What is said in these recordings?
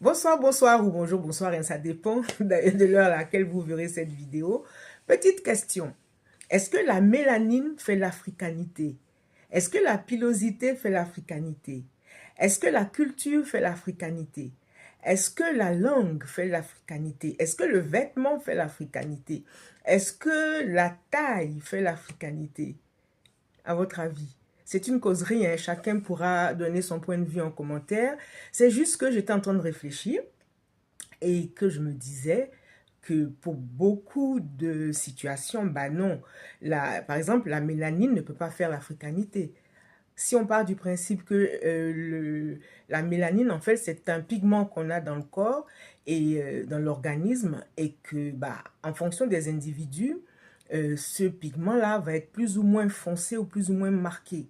Bonsoir, bonsoir ou bonjour, bonsoir, hein, ça dépend de l'heure à laquelle vous verrez cette vidéo. Petite question, est-ce que la mélanine fait l'africanité? Est-ce que la pilosité fait l'africanité? Est-ce que la culture fait l'africanité? Est-ce que la langue fait l'africanité? Est-ce que le vêtement fait l'africanité? Est-ce que la taille fait l'africanité? À votre avis? C'est une causerie, hein, chacun pourra donner son point de vue en commentaire. C'est juste que j'étais en train de réfléchir et que je me disais que pour beaucoup de situations, bah non, par exemple, la mélanine ne peut pas faire l'africanité. Si on part du principe que la mélanine, en fait, c'est un pigment qu'on a dans le corps et dans l'organisme et que, bah, en fonction des individus, ce pigment-là va être plus ou moins foncé ou plus ou moins marqué.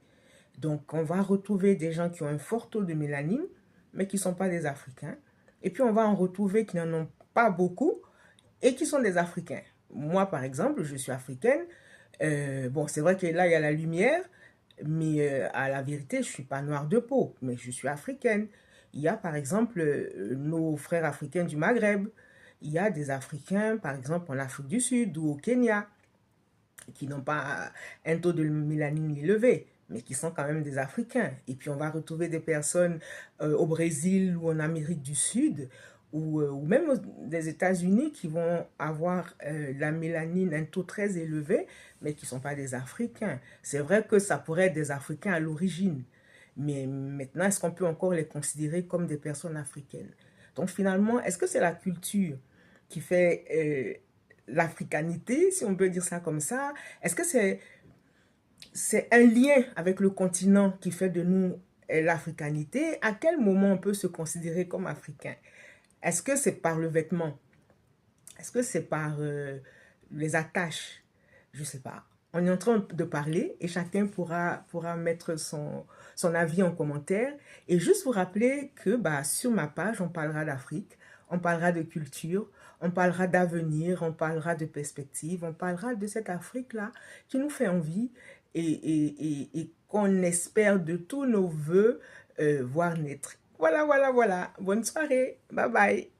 Donc, on va retrouver des gens qui ont un fort taux de mélanine, mais qui ne sont pas des Africains. Et puis, on va en retrouver qui n'en ont pas beaucoup et qui sont des Africains. Moi, par exemple, je suis africaine. Bon, c'est vrai que là, il y a la lumière, mais à la vérité, je ne suis pas noire de peau, mais je suis africaine. Il y a, par exemple, nos frères africains du Maghreb. Il y a des Africains, par exemple, en Afrique du Sud ou au Kenya, qui n'ont pas un taux de mélanine élevé, mais qui sont quand même des Africains. Et puis on va retrouver des personnes au Brésil ou en Amérique du Sud, ou même des États-Unis qui vont avoir la mélanine, un taux très élevé, mais qui ne sont pas des Africains. C'est vrai que ça pourrait être des Africains à l'origine, mais maintenant, est-ce qu'on peut encore les considérer comme des personnes africaines? Donc finalement, est-ce que c'est la culture qui fait l'africanité, si on peut dire ça comme ça? Est-ce que c'est un lien avec le continent qui fait de nous l'africanité? À quel moment on peut se considérer comme africain? Est-ce que c'est par le vêtement? Est-ce que c'est par les attaches? Je ne sais pas. On est en train de parler et chacun pourra mettre son avis en commentaire. Et juste vous rappeler que bah, sur ma page, on parlera d'Afrique, on parlera de culture, on parlera d'avenir, on parlera de perspective, on parlera de cette Afrique-là qui nous fait envie et qu'on espère de tous nos voeux voir naître. Voilà, voilà, voilà. Bonne soirée. Bye bye.